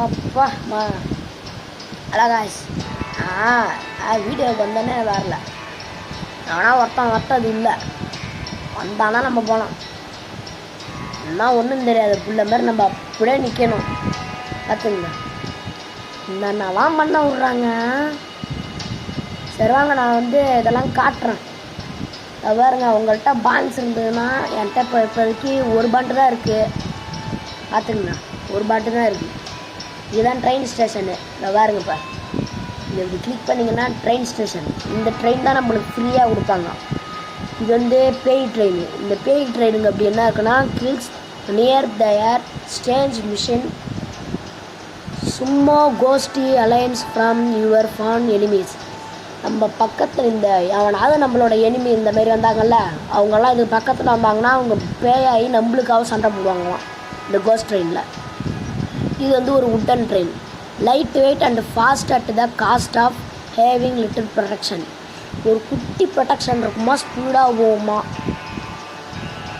அப்பா hello guys. வீடியோவுக்கு வந்தோடனே வரல, ஆனால் ஒருத்தது இல்லை வந்தானா நம்ம போகலாம். என்ன ஒன்றும் தெரியாது புள்ள மாதிரி நம்ம அப்படியே நிற்கணும். பார்த்துங்க என்னென்னலாம் பண்ண விட்றாங்க. சரி வாங்க, நான் இதெல்லாம் காட்டுறேன். பாருங்க, உங்கள்கிட்ட பான்ஸ் இருந்ததுன்னா என்கிட்ட இப்போதைக்கு ஒரு பாட்டு தான் இருக்குது. பார்த்துங்கண்ணா, ஒரு பாட்டு தான் இருக்குது. இதுதான் ட்ரெயின் ஸ்டேஷனு. பாருங்கப்பா, இது இப்படி கிளிக் பண்ணிங்கன்னா ட்ரெயின் ஸ்டேஷன். இந்த ட்ரெயின் தான் நம்மளுக்கு ஃப்ரீயாக கொடுப்பாங்க. இது பேய் ட்ரெயின். இந்த பேய் ட்ரெயினுங்க அப்படி என்ன இருக்குன்னா, kills near their strange machine சும்மா கோஸ்டி alliance from your fan enemies. நம்ம பக்கத்தில் அவனாவது நம்மளோட எனிமி இந்தமாரி வந்தாங்கல்ல, அவங்கெல்லாம் இது பக்கத்தில் வந்தாங்கன்னா அவங்க பேயாகி நம்மளுக்காக சண்டை போடுவாங்களாம் இந்த கோஸ்ட் ட்ரெயினில். இது ஒரு wooden train. Light weight and fast at the cost of having little protection. ஒரு குட்டி ப்ரொடெக்ஷன் இருக்குமா, ஸ்பீடாக போகுமா.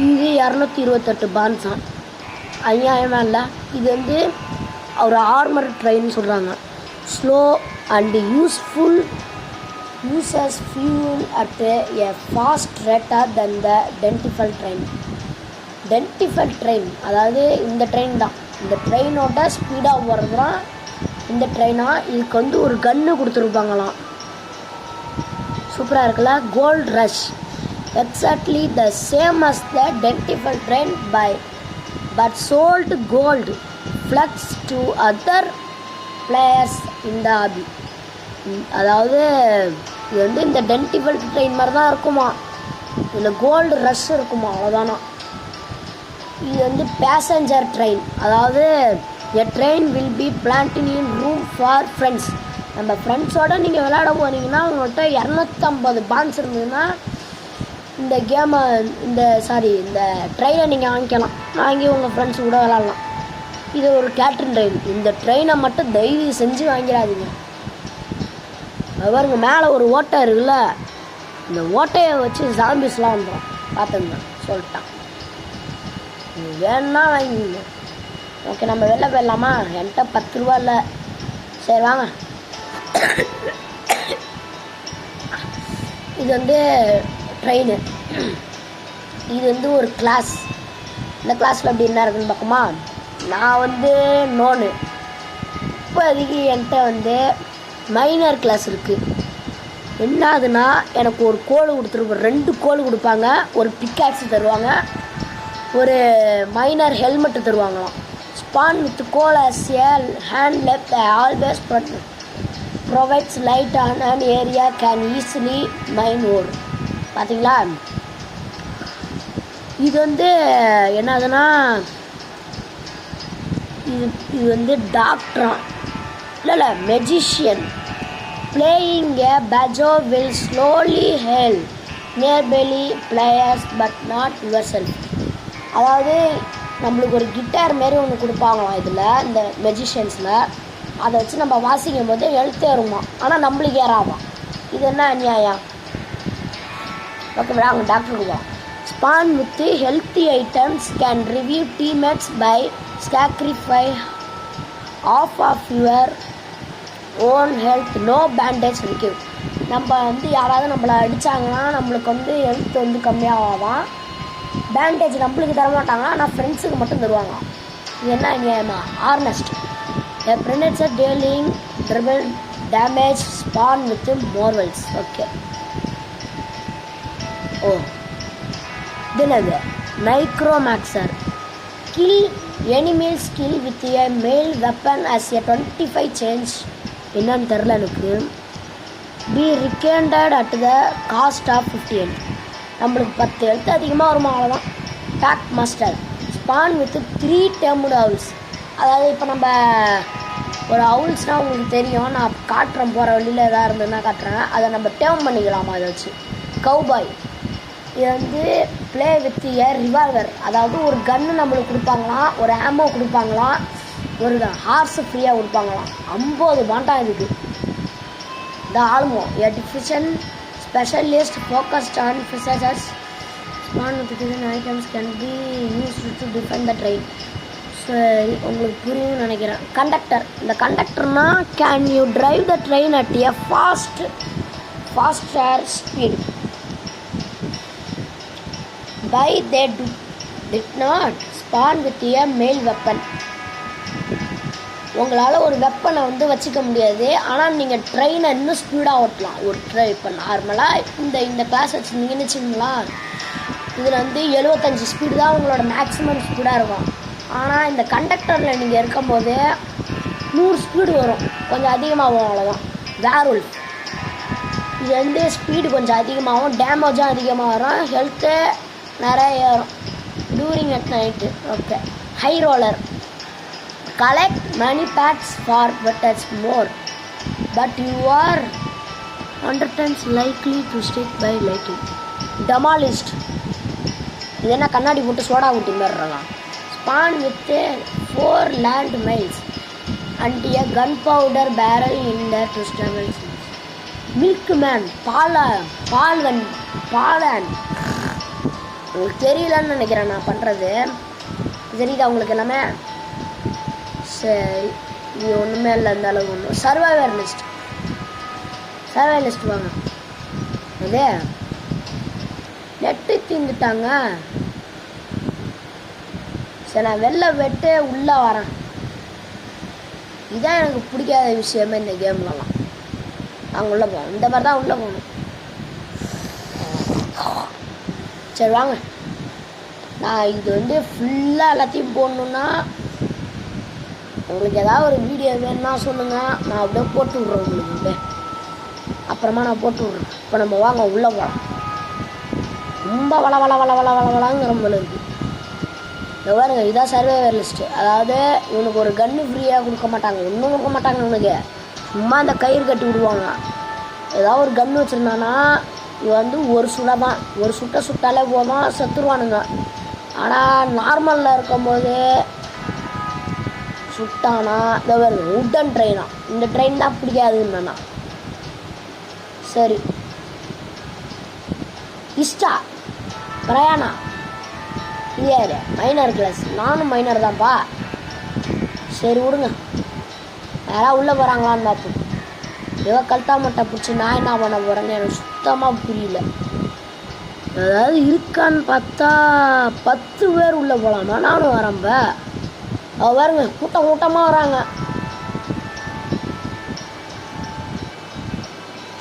இது 228 பான்ஸாம். அநியாயமாக இல்லை. இது ஒரு ஆர்மர் ட்ரெயின் சொல்கிறாங்க. Slow and useful, uses fuel at a fast rate than the டென்டிஃபல் ட்ரெயின். டென்டிஃபல் ட்ரெயின் அதாவது இந்த ட்ரெயின் தான். இந்த ட்ரெயினோட ஸ்பீடாக போகிறது தான் இந்த ட்ரெயினாக. இதுக்கு ஒரு கன்று கொடுத்துருப்பாங்களாம். சூப்பராக இருக்குல்ல. Gold rush exactly the same as the டென்டிஃபல் train but sold gold flux to other players in the hobby. அதாவது இது இந்த டென்டிஃபல் ட்ரெயின் மாதிரி தான் இருக்குமா, இதில் கோல்டு ரஷ் இருக்குமா, அவ்வளோதானா. இது பேசஞ்சர் ட்ரெயின். அதாவது எ train will be planting in room for friends. நம்ம ஃப்ரெண்ட்ஸோடு நீங்கள் விளையாட போனீங்கன்னா உங்கள்கிட்ட 250 பான்ஸ் இருந்ததுன்னா இந்த கேமை இந்த ட்ரெயினை நீங்கள் வாங்கிக்கலாம். வாங்கி உங்கள் ஃப்ரெண்ட்ஸ் கூட விளாட்லாம். இது ஒரு கேட்ரின் ட்ரெயின். இந்த ட்ரெயினை மட்டும் தயவு செஞ்சு வாங்கிடாதீங்க. பாருங்க, மேலே ஒரு ஓட்டை இருக்குல்ல, இந்த ஓட்டையை வச்சு ஜாம்பிஸ்லாம் வந்துடும். பார்த்துங்க, சொல்லிட்டான். வேணும்னா வாங்கிங்க. ஓகே, நம்ம வெளில போயிடலாமா? என்கிட்ட 10 ரூபா இல்லை. சரி வாங்க. இது ட்ரெயின். இது ஒரு கிளாஸ். இந்த கிளாஸில் எப்படி என்ன இருக்குன்னு பார்க்குமா. நான் நோனு. இப்போதைக்கு என்கிட்ட மைனர் கிளாஸ் இருக்குது. என்ன ஆகுதுன்னா, எனக்கு ஒரு கோல் கொடுத்துருப்போம், 2 கோல் கொடுப்பாங்க, ஒரு பிக்காக்ஸு தருவாங்க, ஒரு மைனர் ஹெல்மெட்டு தருவாங்களாம். Spawn with coal as a hand left always provides light on and area can easily mine ore. பார்த்தீங்களா, இது என்னதுன்னா, இது டாக்டரா இல்லை magician. Playing a banjo will slowly help nearby players but not yourself. அதாவது நம்மளுக்கு ஒரு கிட்டார் மாரி ஒன்று கொடுப்பாங்களாம் இதில், இந்த மெஜிஷியன்ஸில். அதை வச்சு நம்ம வாசிக்கும் போது எழுத்து ஏறுமா, ஆனால் நம்மளுக்கு ஏறாமா. இது என்ன அநியாயம். ஓகே, அவங்க டாக்டருக்கு தான். Spawn with healthy items can review teammates by sacrifice half of your own health no bandage require. நம்ம யாராவது நம்மளை அடித்தாங்கன்னா நம்மளுக்கு ஹெல்த் கம்மியாகாதான். பேண்டேஜ் நம்மளுக்கு தரமாட்டாங்க, ஆனால் ஃப்ரெண்ட்ஸுக்கு மட்டும் தருவாங்க. இது என்ன நியாயமா. Arsonist a premature dealing triple damage spawn with molotovs. Okay. இதுனது necromancer kill enemy skill with a melee weapon as a 25 change. என்னன்னு தெரில எனக்கு. Be recounted at the cost of 58. நம்மளுக்கு 10 எழுத்து அதிகமாக வருமா, அவ்வளோதான். Pack master spawn with 3 tamed owls. அதாவது இப்போ நம்ம ஒரு அவுல்ஸ்னால் உங்களுக்கு தெரியும், நான் காட்டுறேன், போகிற வழியில் எதாவது இருந்ததுன்னா காட்டுறேன். அதை நம்ம டேர்ம் பண்ணிக்கலாமா அதை வச்சு. கவுபாய் இது ப்ளே வித் ஏ ரிவால்வர். அதாவது ஒரு கன்று நம்மளுக்கு கொடுப்பாங்களாம், ஒரு ஆமோ கொடுப்பாங்களாம், ஒரு ஹார்ஸு ஃப்ரீயாக கொடுப்பாங்களாம். 50 பாண்டா இதுக்கு. த ஆல்மோ ஏ diffusion specialist focused on physicists. Small notification items can be used to defend the train. சரி, உங்களுக்கு புரியும்னு நினைக்கிறேன். கண்டக்டர். இந்த கண்டக்டர்னா can you drive the train at a faster speed by they did not spawn with a melee weapon. உங்களால் ஒரு வெப்பனை வந்து வச்சுக்க முடியாது, ஆனால் நீங்கள் ட்ரெயினை இன்னும் ஸ்பீடாக ஓட்டலாம். ஒரு இப்போ நார்மலாக இந்த கிளாஸ் வச்சுருந்தீங்கன்னு வச்சுங்களா, இதில் வந்து 75 ஸ்பீடு தான் உங்களோட மேக்ஸிமம் ஸ்பீடாக இருக்கும். ஆனால் இந்த கண்டக்டரில் நீங்கள் இருக்கும்போது 100 ஸ்பீடு வரும், கொஞ்சம் அதிகமாகும், அவ்வளோதான். வேர்வொல்ஃப் இது வந்து ஸ்பீடு கொஞ்சம் அதிகமாகும், டேமேஜும் அதிகமாக வரும், ஹெல்த்து நிறைய ஏறும் during at night. Okay. High roller collect money bags for betters more but you are 100 times likely to stick by lighting. Demolitionist இது என்ன கண்ணாடி போட்டு சோடா ஊட்டி மாதிரிலாம். Spawn with 4 land miles and a gunpowder barrel in the testament. Milkman Balan உங்களுக்கு தெரியலன்னு நினைக்கிறேன் நான் பண்ணுறது. தெரியுதா உங்களுக்கு எல்லாமே? சரி, இது ஒன்றுமே இல்லை அந்த அளவுக்கு ஒன்றும். சர்வைவர் லிஸ்ட் வாங்க. அதே நெட்டு தீந்துட்டாங்க. சரி, நான் வெளில விட்டு உள்ளே வரேன். இதுதான் எனக்கு பிடிக்காத விஷயமே இந்த கேம்லலாம். நாங்கள் உள்ளே போவோம், இந்த மாதிரி தான் உள்ளே போகணும். சரி வாங்க. நான் இது வந்து ஃபுல்லாக எல்லாத்தையும் போடணுன்னா உங்களுக்கு ஏதாவது ஒரு வீடியோ வேணுன்னா சொல்லுங்கள், நான் அப்படியே போட்டு விட்றேன் உங்களுக்கு. அப்புறமா நான் போட்டு விட்றேன். இப்போ நம்ம வாங்க உள்ளே போகலாம். ரொம்ப வளங்கிற போல இருக்குது. இந்த பாருங்க, இதான் சர்வைவர் லிஸ்ட்டு. அதாவது இவனுக்கு ஒரு கன்று ஃப்ரீயாக கொடுக்க மாட்டாங்க, ஒன்றும் கொடுக்க மாட்டாங்க இவனுக்கு. சும்மா இந்த கயிறு கட்டி விடுவாங்க. ஏதாவது ஒரு கன்று வச்சுருந்தானா இது வந்து ஒரு சுடதான், ஒரு சுட்டாலே போதும், செத்துருவானுங்க. ஆனால் நார்மலில் இருக்கும்போது சுட்டானா இந்த வருது உட்டன் ட்ரெயினா. இந்த ட்ரெயின் தான் பிடிக்காதுன்னா. சரி, இஷ்டா பிரயாணா இல்லையா? Minor class. நானும் மைனர் தான்ப்பா. சரி விடுங்க, யாராவது உள்ளே போகிறாங்களான்னு பார்ப்போம். ஏதோ கல்ட்டா மட்டை பிடிச்சி நான் என்ன பண்ண போகிறேன்னு எனக்கு சுத்தமாக புரியல. அதாவது இருக்கான்னு பார்த்தா 10 பேர் உள்ளே போகலாமா? நானும் வரேன்ப்ப. பாருங்க, கூட்டமாக வராங்க.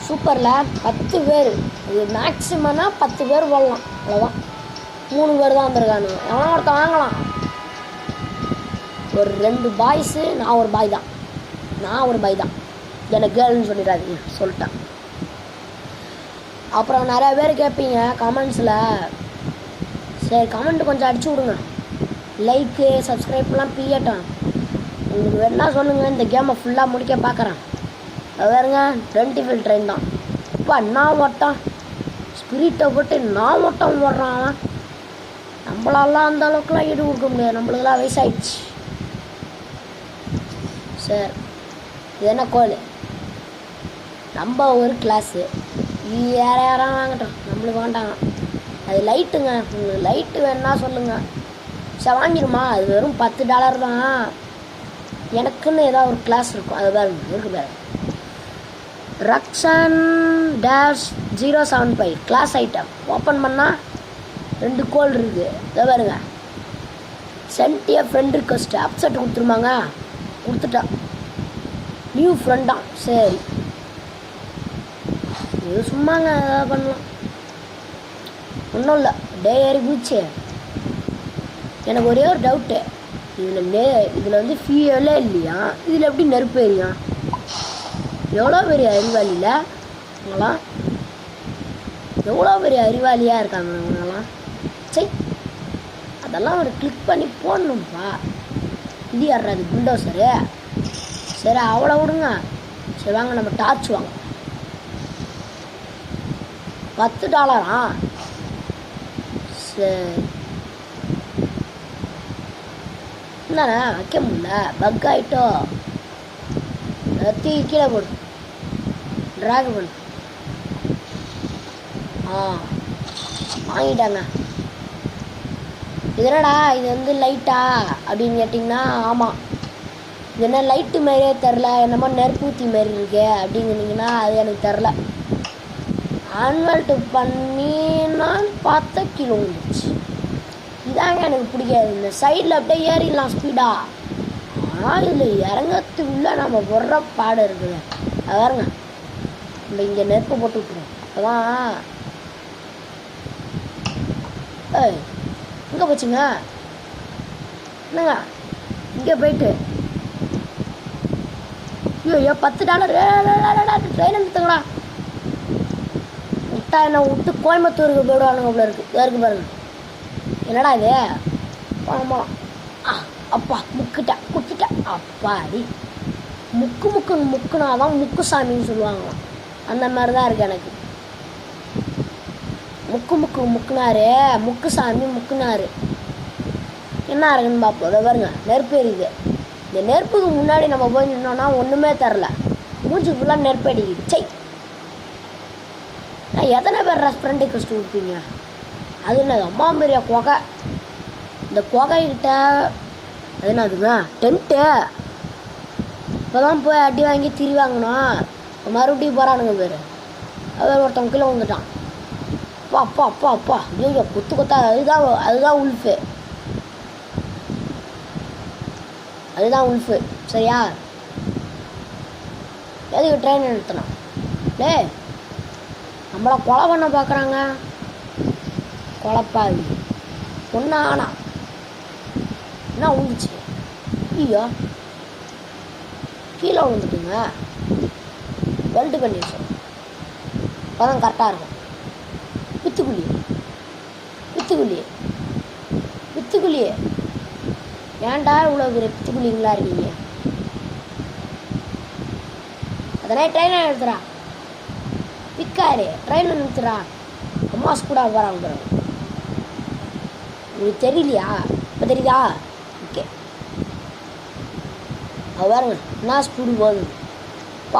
சூப்பரில் 10 பேர். இது மேக்ஸிமம்னா 10 பேர் போடலாம், அவ்வளோதான். 3 பேர் தான் வந்திருக்கானுங்க. எவனா ஒருத்தன் வாங்கலாம். ஒரு 2 பாய்ஸு, நான் ஒரு பாய் தான். எனக்கு கேர்ள்னு சொல்லிடாதீங்க, சொல்லிட்டேன். அப்புறம் நிறையா பேர் கேட்பீங்க கமெண்ட்ஸில். சரி, கமெண்ட் கொஞ்சம் அடிச்சு விடுங்க. லைக்கு சப்ஸ்கிரைப்லாம் பியட்டும். உங்களுக்கு வேணா சொல்லுங்கள், இந்த கேமை ஃபுல்லாக முடிக்க பார்க்குறேன். வேறுங்க 20 ட்ரெயின் தான். இப்போ நான் ஓட்டான் ஸ்பிரிட்டை போட்டு நான் ஓட்டம் ஓடுறான். நம்மளாலாம் அந்த அளவுக்குலாம் ஈடு கொடுக்க முடியாது, நம்மளுக்கெல்லாம் வயசாகிடுச்சு. சரி, இது என்ன கோல்? நம்ம ஒரு கிளாஸு, இது யாரும் வாங்கட்டும், நம்மளுக்கு வேண்டாங்க. அது லைட்டுங்க, உங்களுக்கு லைட்டு வேணுன்னா சொல்லுங்கள். சரி வாங்கிடுமா? அது வெறும் $10 தான். எனக்குன்னு ஏதாவது ஒரு கிளாஸ் இருக்கும், அது பாருங்க இருக்கு பாருங்க. Rakshan -075 glass item. ஓப்பன் பண்ணால் 2 கோல் இருக்குது, இதை பாருங்க. சென்டிய ஃப்ரெண்ட் ரிக்வஸ்ட் அப்செட் கொடுத்துருமாங்க, கொடுத்துட்டா. நியூ ஃப்ரெண்டா? சரி, இது சும்மாங்க ஏதாவது பண்ணலாம், ஒன்றும் இல்லை. டே ஏறி போச்சு. எனக்கு ஒரே ஒரு டவுட்டு, இதில் வந்து ஃபியூலே இல்லையா? இதில் எப்படி நெருப்பு எரியும்? எவ்வளோ பெரிய அறிவாளியில் அவங்களாம், எவ்வளோ பெரிய அறிவாளியாக இருக்காங்க அவங்களாம். சரி, அதெல்லாம் ஒரு கிளிக் பண்ணி போடணும்ப்பா. இது யார்றது? புல்டோசரு. சரி, அவ்வளோ விடுங்க. சரி வாங்க, நம்ம டார்ச் வாங்க. $10. சரி, என்னண்ணா வைக்க முடியல, பக் ஆகிட்டோ. தீ கீழே போடு, ட்ராக் பண்ணு. வாங்கிட்டாங்க. இதனடா இது வந்து லைட்டா அப்படின்னு கேட்டிங்கன்னா ஆமாம், இது என்ன லைட்டு மாரியே தெரில, என்னமோ நெருப்பூத்தி மாரி இருக்கு அப்படிங்கிறீங்கன்னா அது எனக்கு தெரில. ஆன்வல்ட்டு பண்ணி நான் பார்த்தா கீழே வந்துடுச்சு. இதாங்க எனக்கு பிடிக்காது. இந்த சைடில் அப்படியே ஏறிடலாம் ஸ்பீடாக, ஆனால் இதில் இறங்கத்துக்குள்ள நம்ம வர்ற பாடு இருக்குது. அது பாருங்க, நம்ம இங்கே நெருப்பு போட்டு விட்டுருவோம். அப்போதான் எங்கே போச்சுங்க என்னங்க இங்கே போயிட்டு ஐயோ $10 ட்ரெயின் எடுத்துங்களா விட்டா என்ன விட்டு கோயம்புத்தூருக்கு போயிடுவானுங்க அவ்வளோ இருக்குது. இருக்கு பாருங்க, என்னடா இது? ஆமாம், அப்பா முக்கிட்டேன் குத்திட்டேன். அப்பாடி முக்குனாதான் முக்கு சாமின்னு சொல்லுவாங்க. அந்த மாதிரி தான் இருக்குது எனக்கு. முக்குனாரு முக்கு சாமி முக்குனாரு. என்ன இருக்குன்னு பார்ப்போம். அதை பாருங்க, நெருப்பு எரியுது. இந்த நெருப்புக்கு முன்னாடி நம்ம போய் நின்னோன்னா ஒன்றுமே தரல, மூஞ்சி ஃபுல்லாக நெருப்பு அடிக்குது. சை, நான் எத்தனை பேர் ரெஸ்டாரண்ட்டை கஷ்டம் கொடுப்பீங்க? அது என்னது அம்மா பெரிய குகை. இந்த குகைக்கிட்ட அது என்னதுங்க டென்ட்டு. இப்போ தான் போய் அடி வாங்கி திரி வாங்கினோம், மறுபடியும் போகிறானுங்க பேர். அவர் ஒருத்தவங்க கீழே வந்துட்டான். அப்பா ஐயோ கொத்தா. அதுதான் உல்ஃபு சரியா? எதுக்கு ட்ரெயின் நிறுத்தணும்? நம்மளை கொலை பண்ண பார்க்குறாங்க. கொலைப்பாவி ஒன்றா ஆனா என்ன உழுந்துச்சு? ஐயோ கீழே விழுந்துட்டுங்க. பெல்ட் கண்டிஷன் அப்போதான் கரெக்டாக இருக்கும். பித்துக்குழி ஏன்டா இவ்வளோ பித்துக்குழிங்களா இருக்கீங்க? அதனே ட்ரெயினை நிறுத்துறா பிக்காரு, ட்ரெயினை நிறுத்துறா. அம்மா ஸ்கூடா போகிறாங்க. உங்களுக்கு தெரியலையா? இப்போ தெரியுதா? ஓகே, பாருங்க என்ன ஸ்பீடு போகுது.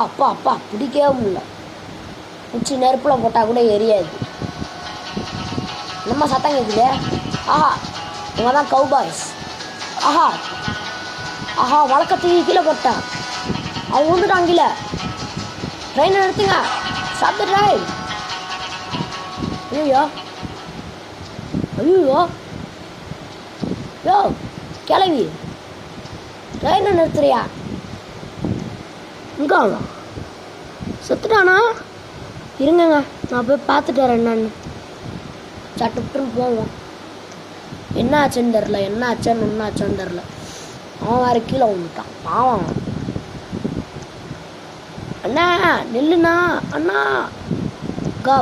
அப்பா பிடிக்கவே முடியல. குச்சி நெருப்பில் போட்டால் கூட எரியாது. நம்ம சத்தம் கேட்குது. இவங்க தான் கவுபாய்ஸ். வழக்கத்துக்கு கீழே போட்டான். அவங்க வந்துட்டான் கீழே. ட்ரெயினை நிறுத்துங்க, சாப்பிட்டு ட்ரெயின். ஐயோ கிளவி ட்ரெயினை நிறுத்துறியா? இங்கே செத்துட்டானா? இருங்கங்க நான் போய் பார்த்துட்டு வரேன் என்னன்னு. சட்டுப்புட்டுன்னு போவோம். என்ன ஆச்சுன்னு தெரில. அவன் வேறு கீழே வந்துட்டான் பாவம். அண்ணா நெல்லுண்ணா அண்ணா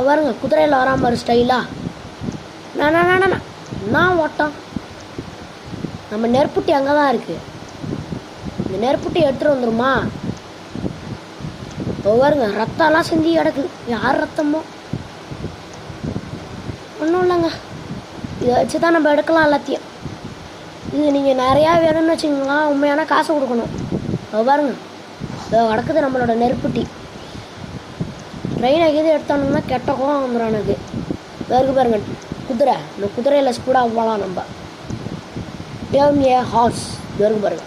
வருங்க, குதிரையில் வராம பாரு ஸ்டைலா. என்ன ஓட்டம்? நம்ம நெருப்புட்டி அங்கே தான் இருக்குது. இந்த நெருப்புட்டி எடுத்துகிட்டு வந்துருமா? இப்போ பாருங்க ரத்தம்லாம் சிந்தி கிடக்கு. யார் ரத்தமோ ஒன்றும் இல்லைங்க. இதை வச்சு தான் நம்ம எடுக்கலாம் எல்லாத்தையும். இது நீங்கள் நிறையா வேணும்னு வச்சுங்களா, உண்மையான காசு கொடுக்கணும். பாருங்க இதை வடக்குது நம்மளோட நெருப்புட்டி. ட்ரெயினை எது எடுத்தானுங்கன்னா கெட்ட கோவம் வந்துடும் எனக்கு. வேறு பாருங்க குதிரை, இந்த குதிரையில் ஸ்பீடாக போகலாம் நம்ம. டேம் ஏ ஹார்ஸ் வேறு பாருங்க.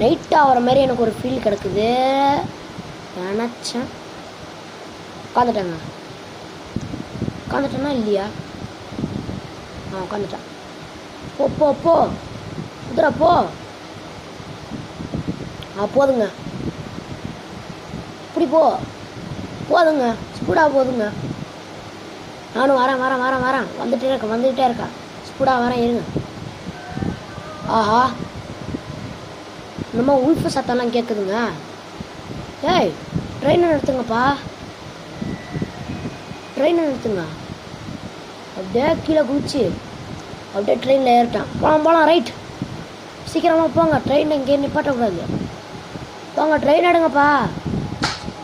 நைட்டாக ஆகிற மாதிரி எனக்கு ஒரு ஃபீல் கிடக்குது. நினச்சேன் உட்காந்துட்டேன்னா இல்லையா? உட்காந்துட்டேன். போ குதிரை போ. போதுங்க, இப்படி போதுங்க, ஸ்பீடாக போதுங்க. நானும் வரேன். வந்துகிட்டே இருக்கேன். ஸ்பீடாக வரேன், இருங்க. இன்னுமா உல்ஃபு சத்தம்லாம் கேட்குதுங்க. ட்ரெயினை நிறுத்துங்கப்பா, ட்ரெயினை நிறுத்துங்க. அப்படியே கீழே குதிச்சு அப்படியே ட்ரெயினில் ஏறிட்டான். போகலாம் ரைட். சீக்கிரமாக போங்க, ட்ரெயின் இங்கே நிப்பாட்டக்கூடாது. போங்க ட்ரெயின் எடுங்கப்பா.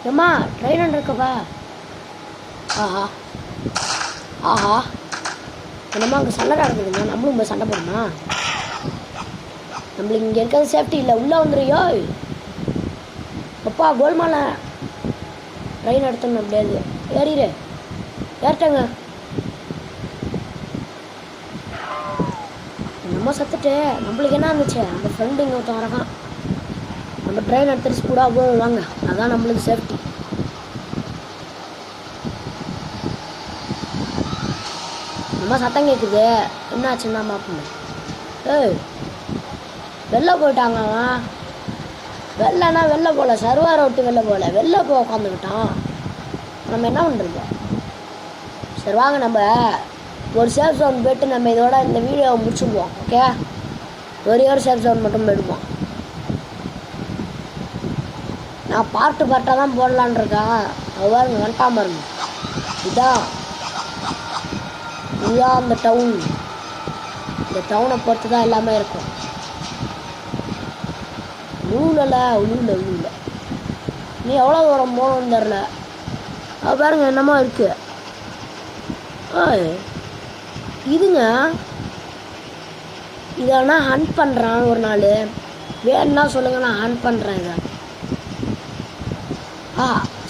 ஏம்மா ட்ரெயின் எடுக்கப்பா. என்னம்மா அங்கே சண்டை நடக்குதுங்க. நம்மளும் போய் சண்டை போடணுமா? நம்மளுக்கு இங்கே இருக்கிறது சேஃப்டி இல்லை. உள்ளே வந்துடுறியோ அப்பா. கோல்மாலை ட்ரெயின் எடுத்தோம் அப்படியாது. ஏறிட்டேங்க. நம்ம சத்துட்டு நம்மளுக்கு என்ன இருந்துச்சு, நம்ம ஃப்ரெண்டு இங்கே ஒருத்தன் வரக்கான், நம்ம ட்ரெயின் எடுத்துட்டு ஸ்பீடாக போவோம் வாங்க, அதான் நம்மளுக்கு சேஃப்டி. நம்ம சத்தம் கேட்குது, என்ன ஆச்சுன்னா பார்ப்போம். ஏய் வெளில போயிட்டாங்க அவன். வெளிலனா வெளில போகல, சர்வாரை விட்டு வெளில போகல, வெளில போய் உட்காந்துக்கிட்டான். நம்ம என்ன பண்ணுறது? சரி வாங்க நம்ம ஒரு சேஃப் ஜோன் போய்ட்டு நம்ம இதோட இந்த வீடியோவை முடிச்சுடுவோம். ஓகே, ஒரே ஒரு சேஃப் ஜோன் மட்டும் போயிடுவோம். நான் பார்ட்டாக தான் போடலான் இருக்கேன். அவ்வாறு வந்துட்டாம இருங்க. இதுதான் அந்த டவுன். இந்த டவுனை பொறுத்து தான் எல்லாமே இருக்கும். உழுல நீ எவ்வளோ தூரம் போகணும்னு தெரில. பாருங்க என்னமா இருக்கு. இதுங்க இதை ஹண்ட் பண்ணுறான் ஒரு நாள். வேணுன்னா சொல்லுங்க, நான் ஹண்ட் பண்ணுறேன் இதை.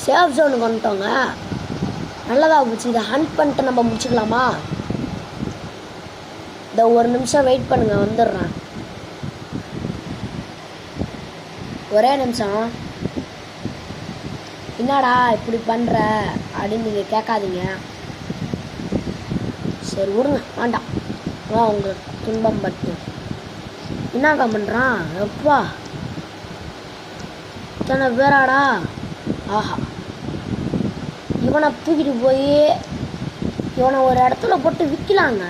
சேஃப் ஜோனுக்கு வந்துட்டோங்க. நல்லதாக போச்சு. இதை ஹண்ட் பண்ணிட்டு நம்ம முடிச்சுக்கலாமா? இதை ஒரு நிமிஷம் வெயிட் பண்ணுங்க, வந்துடுறேன். ஒரே நிமிஷம். என்னடா இப்படி பண்ணுற அப்படின்னு நீங்கள் கேட்காதீங்க. சரி விடுங்க, வேண்டாம். உங்களுக்கு துன்பம் பட்டு என்னக்கா பண்ணுறான்? எப்பா இத்தனை பேராடா. ஆஹா, இவனை தூக்கிட்டு போய் இவனை ஒரு இடத்துல போட்டு விற்கலாங்க.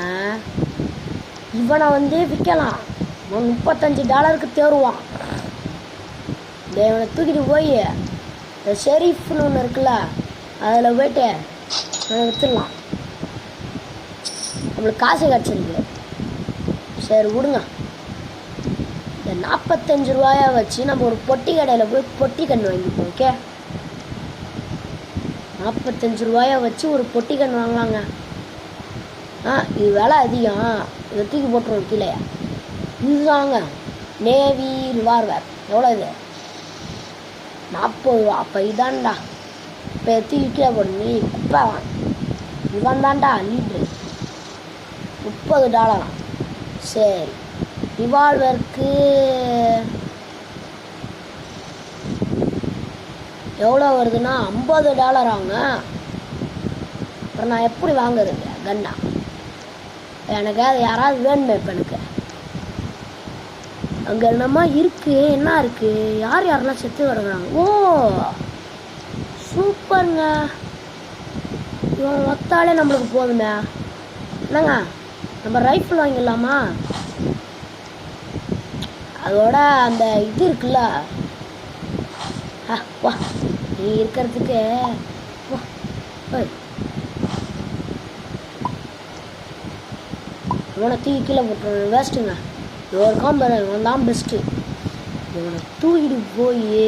இவனை விற்கலாம். அவன் $35 தேருவான். இவனை தூக்கிட்டு போய் இந்த ஷெரீஃப்னு ஒன்று இருக்குல்ல, அதில் போய்ட்டு விற்றுடலாம். நம்மளுக்கு காசு கிடச்சிருக்கு. சரி விடுங்க. இந்த $45 வச்சு நம்ம ஒரு பொட்டி கடையில் போய் பொட்டி கன்று வாங்கிப்போம். ஓகே, $45 வச்சு ஒரு பொட்டி கன்று வாங்கலாங்க. இது விலை அதிகம். இதை தூக்கி போட்டுருவோம் கீழே. இதுதாங்க நேவி ரிவால்வர். எவ்வளோ இது? $40. அப்போ இதான்டா. இப்போ தூக்கி கீழே போடு. நீ குப்பை வாங்க. இவன் தான்டா லீட்ரு. $30. சரி, ரிவால்வருக்கு எவ்வளோ வருதுன்னா $50 ஆகுங்க. அப்புறம் நான் எப்படி வாங்குறது கன்னா? எனக்கு அது யாராவது வேணுமே. இப்போ எனக்கு அங்கே என்னமா இருக்குது? என்ன இருக்குது? யார் யாரெல்லாம் செத்து வருகிறாங்க? ஓ சூப்பருங்க. இவன் ஒத்தாலே நம்மளுக்கு போதுமே. என்னங்க, நம்ம ரைஃபிள் வாங்கிடலாமா? அதோட அந்த இது இருக்குல்ல, வா நீ இருக்கிறதுக்கு இவனை தூக்கி கீழே போட்டுருவேன். வேஸ்ட்டுங்க. ஒரு காம்பர் இவன் தான் பெஸ்ட்டு. இவனை தூக்கிட்டு போய்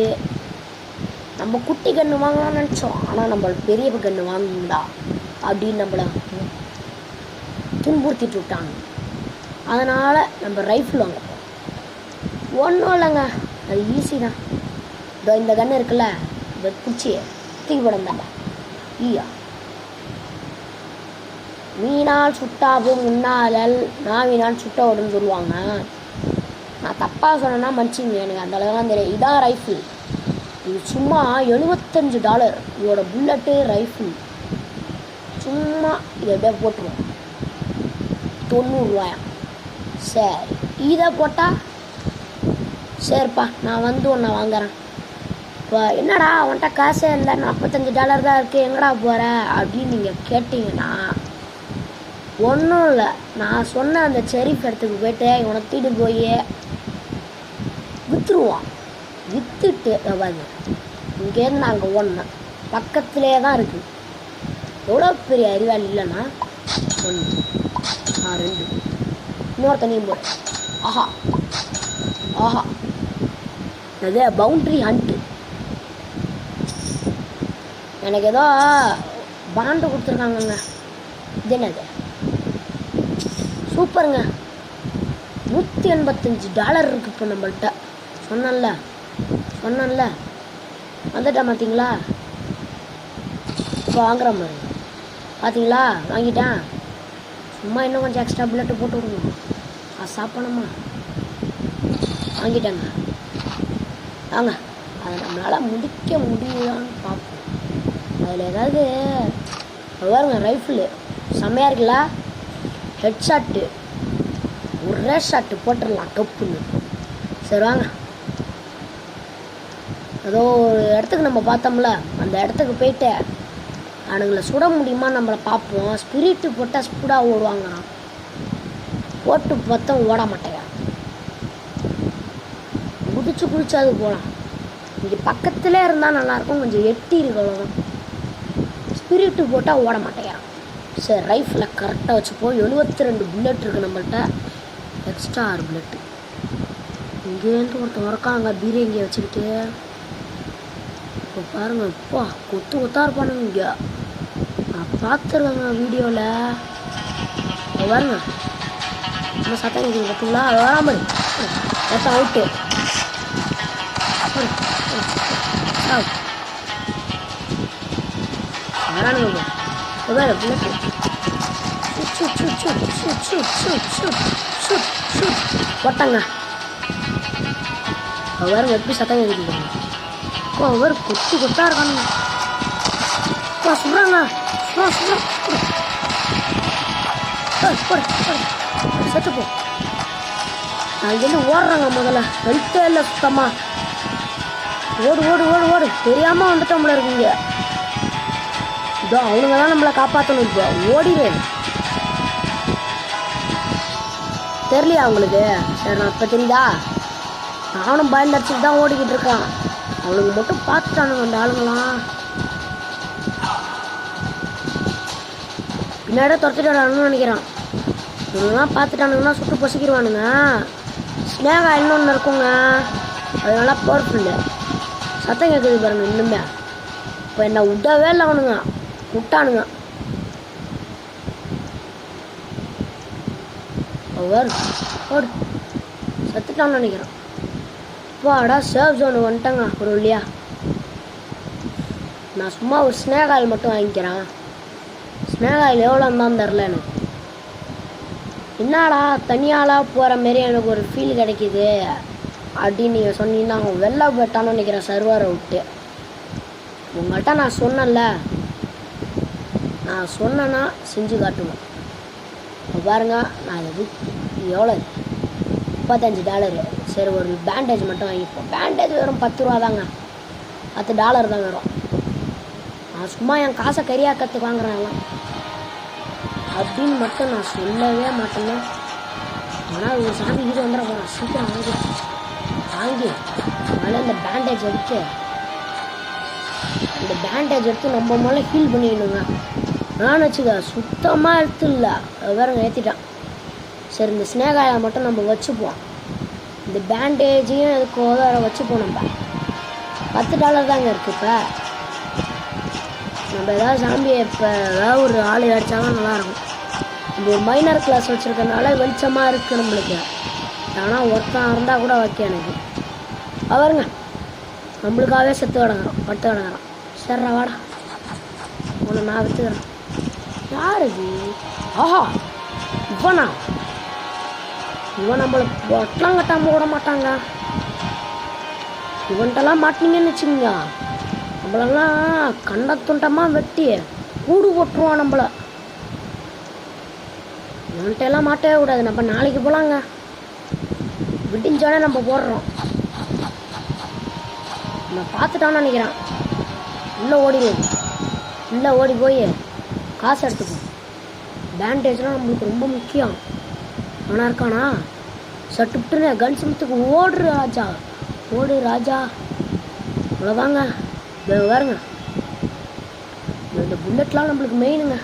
நம்ம குட்டி கன்று வாங்கலாம்னு நினச்சோம். ஆனால் நம்ம பெரிய கன்று வாங்கணும்டா அப்படின்னு நம்மளை துன்புறுத்திட்டு விட்டாங்க. அதனால் நம்ம ரைஃபிள் வாங்க போகிறோம். ஒன்றும் இல்லைங்க, அது ஈஸி தான். இதோ இந்த கன்று இருக்குல்ல, இதை பிடிச்சி தூக்கி போடந்தாண்டா. ஈயா மீனால் சுட்டாவும் முன்னாலல் நாவினால் சுட்ட ஓடுன்னு சொல்லுவாங்க. நான் தப்பாக சொன்னேன்னா மன்னிச்சிங்க, எனக்கு அந்த அளவுலாம் தெரியும். இதான் ரைஃபிள். இது சும்மா $75. இதோட புல்லட்டு ரைஃபிள் சும்மா இதை எப்படியா போட்டுருவோம். $90. சரி, இதை போட்டால் சரிப்பா, நான் ஒன்று வாங்குறேன். இப்போ என்னடா அவன்கிட்ட காசே இல்லை, $45 தான் இருக்குது, எங்கடா போகிற அப்படின்னு நீங்கள் கேட்டிங்கன்னா ஒன்றும் இல்லை. நான் சொன்ன அந்த ஷெரீஃப் இடத்துக்கு போய்ட்டு இவனை தூக்கிட்டு போய் விற்றுருவான். விற்றுட்டு பாருங்க, இங்கேருந்து நாங்கள் ஓடணும், பக்கத்துலேயே தான் இருக்குது. எவ்வளோ பெரிய அறிவாளி இல்லைன்னா 1 2 இன்னொருத்தனையும் போடு. ஆஹா ஆஹா, அது பவுண்ட்ரி ஹண்ட்டு. எனக்கு ஏதோ பாண்டு கொடுத்துருக்காங்கங்க. இது என்னது? சூப்பருங்க. $185 இருக்குது இப்போ நம்மள்கிட்ட. சொன்னேன்ல வந்துட்டேன். பார்த்தீங்களா? இப்போ வாங்குற மாதிரி பார்த்தீங்களா? வாங்கிட்டேன். சும்மா இன்னும் கொஞ்சம் எக்ஸ்ட்ரா புல்லட்டு போட்டு விடுங்க. சாப்பிடணுமா? வாங்கிட்டேங்க. வாங்க, அதை நம்மளால் முடிக்க முடியுதான்னு பார்ப்போம். அதில் ஏதாவது பாருங்க, ரைஃபிள் செம்மையாக இருக்குல்ல, ஹெட் ஷாட்டு, ஒரே ஷாட்டு போட்டுடலாம் கப்புன்னு. சரி வாங்க, ஏதோ ஒரு இடத்துக்கு நம்ம பார்த்தோம்ல, அந்த இடத்துக்கு போயிட்டு அவனுங்களை சுட முடியுமா நம்மளை பார்ப்போம். ஸ்பிரிட்டு போட்டால் ஸ்பீடாக ஓடுவாங்கண்ணா, போட்டு பார்த்தா ஓட மாட்டேங்க. குதிச்சு போகலாம். இங்கே பக்கத்துலேயே இருந்தால் நல்லாயிருக்கும், கொஞ்சம் எட்டி இருக்கு அவ்வளோதான். ஸ்பிரிட்டு போட்டால் ஓட மாட்டேங்க. சரி, ரைஃபில் கரெக்டாக வச்சுப்போம். 72 புல்லட் இருக்குது நம்மள்கிட்ட, எக்ஸ்ட்ரா 6 புல்லட்டு. இங்கேருந்து ஒருத்தன் வரக்காங்க பீரங்கியை வச்சுக்கிட்டு. இப்போ பாருங்கள், இப்போ கொத்தாக இருப்பானுங்க. இங்கே நான் பார்த்துருக்கேங்க வீடியோவில். பாருங்க, நம்ம சத்தம் கேட்குது பார்த்தீங்களா? அது வராமல் மொத்தம் அவுட்டு. வரானுங்க புல்லட்டு. போட்டாங்க. பாருங்க எப்படி சத்தம் கேட்குது. அவர் கொத்தாக இருக்கானுங்க. சொல்கிறாங்க செத்துப்போ. நான் இங்கேருந்து ஓடுறாங்க. முதல்ல ஹெல்த்தே இல்லை சுத்தமாக. ஓடு ஓடு ஓடு ஓடு, தெரியாமல் வந்துட்டோம்ல இருக்குங்க. இதோ அவனுங்க தான் நம்மளை காப்பாற்றணும். இப்போ ஓடிடு. தெரியலையா அவங்களுக்கு? சரி, நான் இப்போ தெரியுதா? நானும் பயந்தடிச்சுட்டு தான் ஓடிக்கிட்டு இருக்கான். அவனுக்கு மட்டும் பார்த்துட்டானுங்க அந்த ஆளுங்களாம். பின்னாடியே துரத்துட்டானுன்னு நினைக்கிறான். இவங்கெல்லாம் பார்த்துட்டானுங்கன்னா சுட்டு பொசிக்கிடுவானுங்க. ஸ்னேகா இன்னொன்று இருக்குங்க, அது நல்லா பவர்ஃபுல்லு. சத்தம் கேட்குது பாருங்க இன்னுமே. இப்போ என்ன விடவே இல்லை அவனுங்க, விட்டானுங்க. அவர் ஓடு, சத்துட்டான்னு நினைக்கிறான். அப்பாடா, சேஃப் ஜோனு வந்துட்டாங்க ஒரு வழியா. நான் சும்மா ஒரு ஸ்னேக் ஆயில் மட்டும் வாங்கிக்கிறேன். ஸ்னேக் ஆயில் எவ்வளோ இருந்தாலும் தெரில எனக்கு. என்னடா தனியாளாக போகிற மாரி எனக்கு ஒரு ஃபீல் கிடைக்கிது அப்படின்னு நீங்கள் சொன்னீங்கன்னா அவங்க வெளில போயிட்டான்னு நினைக்கிறேன் சர்வரை விட்டு. உங்கள்கிட்ட நான் சொன்னேன்ல, நான் சொன்னேன்னா செஞ்சு காட்டுவேன். இப்போ பாருங்கள், நான் இதை எவ்வளோ $35. சரி, ஒரு பேண்டேஜ் மட்டும் வாங்கிப்போம். பேண்டேஜ் வெறும் $10 தாங்க, $10 தான் வரும். நான் சும்மா என் காசை கறியாக்கிறதுக்கு வாங்குறேன் எல்லாம் அப்படின்னு மட்டும் நான் சொல்லவே மாட்டேங்க. ஆனால் ஒரு சாமி இது வந்துட போகிறேன். சீக்கிரம் வாங்கி அதனால் இந்த பேண்டேஜ் எடுத்து இந்த பேண்டேஜ் எடுத்து நம்ம மேலே ஹீல் பண்ணிக்கணுங்க. நான் வச்சுக்க சுத்தமாக எடுத்து இல்லை, வேறங்க ஏற்றிட்டான். சரி, இந்த ஸ்னேகாயை மட்டும் நம்ம வச்சுப்போம். இந்த பேண்டேஜையும் அதுக்கு உதவ வச்சுப்போம். நம்ம $10 தாங்க இருக்குது. இப்போ நம்ம ஏதாவது சாம்பியை இப்போ ஏதாவது ஒரு ஆள் அடித்தாலும் நல்லாயிருக்கும். நம்ம ஒரு மைனர் கிளாஸ் வச்சுருக்கனால வெளிச்சமாக இருக்குது நம்மளுக்கு. ஆனால் ஒருத்தன் இருந்தால் கூட ஓகே எனக்கு. அவருங்க நம்மளுக்காகவே செத்து கிடக்குறான். சரிடா வாடா, உன்னை நான் விற்றுக்கிறேன். யார் இது? ஆஹா, இவனா? இவன் நம்மளை பொட்டலாம் கட்டாமல் விட மாட்டாங்க. இவன்ட்டெல்லாம் மாட்டினீங்கன்னு வச்சுங்க, நம்மளெல்லாம் கண்ட துண்டமாக வெட்டி கூடு போட்டுருவான் நம்மளை. இவன்ட்டெல்லாம் மாட்டவே கூடாது. நம்ம நாளைக்கு போகலாங்க, விடிஞ்சோடனே நம்ம போடுறோம். நம்ம பார்த்துட்டான்னு நினைக்கிறான். உள்ளே ஓடிடுவோம். உள்ளே ஓடி போய் காசு எடுத்துப்போம். பேண்டேஜ்லாம் நம்மளுக்கு ரொம்ப முக்கியம். ஆனால் இருக்கானா சட்டுப்புட்டுன்னு கன் சிமத்துக்கு ஓடு ராஜா, ஓடு ராஜா. அவ்வளோதாங்க. வேறுங்க இந்த புல்லட்லாம் நம்மளுக்கு மெயினுங்க.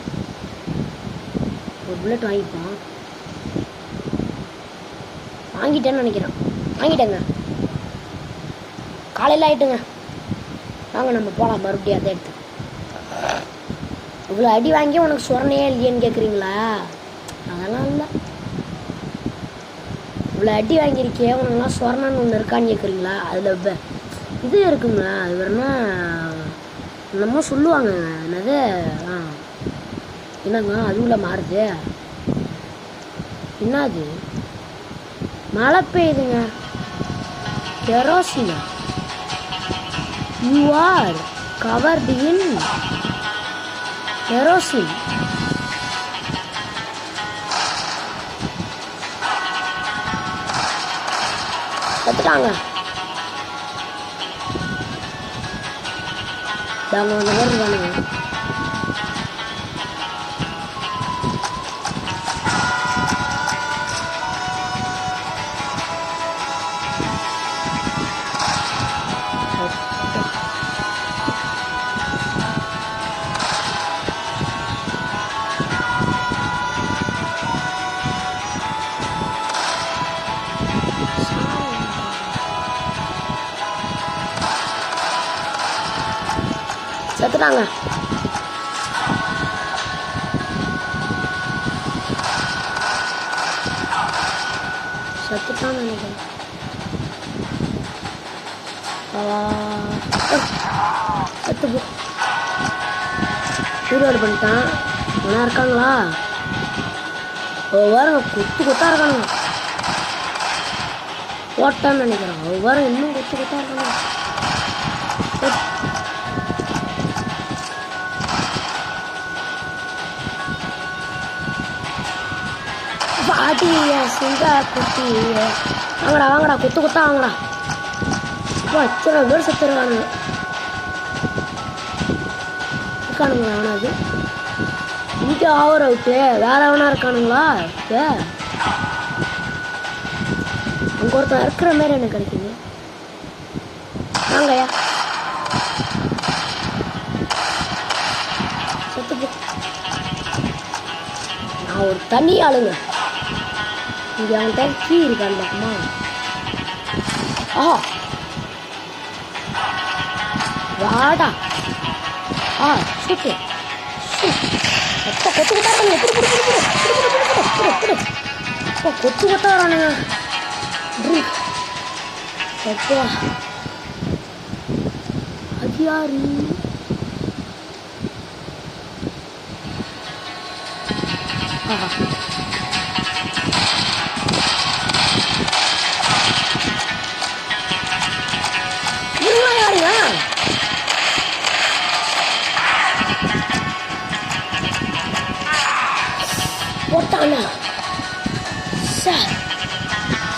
ஒரு புல்லட் வாங்கிப்போம். வாங்கிட்டேன்னு நினைக்கிறேன். வாங்கிட்டேங்க, காலையில் ஆகிட்டுங்க. வாங்க நம்ம போகலாம் மறுபடியும் அதை எடுத்து. இவ்வளோ அடி வாங்கி உனக்கு சொரணையே இல்லையேன்னு கேட்குறீங்களா? அதெல்லாம் இல்லை. இவ்வளோ அடி வாங்கியிருக்கே, உனக்குலாம் சொரணன்னு ஒன்று இருக்கான்னு கேட்குறீங்களா? அதில் இது இருக்குங்க, அது வேறுனா என்னமோ சொல்லுவாங்க. என்னது என்னங்க அதுக்குள்ளே மாறுது? என்னது மழை பெய்யுதுங்க. கெரோசினா. You are covered in kerosene. கத்துட்டாங்க. தாங்க ஒன்று பேர் இருக்கானுங்க. செத்துட்டாங்க. செத்துட்டான்னு நினைக்கிறேன். செத்து போ. சூரியாடு பண்ணிட்டான். ஒன்றா இருக்காங்களா? வாரம் கொத்து கொத்தா இருக்கானுங்க. ஓட்டான்னு நினைக்கிறேன். வாரம் இன்னும் கொத்து கொத்தா இருக்காங்க. பாட்டியா சிங்கா குட்டி வாங்கடா வாங்கடா கொத்து கொத்தா வாங்கடா. அச்சனை பேர் செத்துருக்கானுங்க. இருக்கானுங்களா அவனாது? இங்கே ஆவர விட்டு வேற எவனா இருக்கானுங்களா? அங்கே ஒருத்தன் இருக்கிற மாதிரி எனக்கு கிடைக்குது. வாங்கய்யா செத்து போ. நான் ஒரு தண்ணி ஆளுங்க. இங்கே அவன்கிட்ட கீ இருக்கான் பார்க்குமா? ஆஹா வாடா. சூட்டு அப்பா கொத்து கொத்தா கொத்து கொத்தா வரானுங்க. அப்பா அது யாரு? ஆஹா போட்டானா?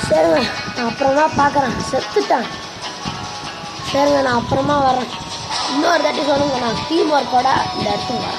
சரிங்க நான் அப்புறமா பார்க்குறேன். செத்துட்டான். சரிங்க நான் அப்புறமா வரேன். இன்னொரு தாட்டி சொல்லுங்க. நான் டீம் ஒர்க்கோட இந்த இடத்துக்கு வரேன்.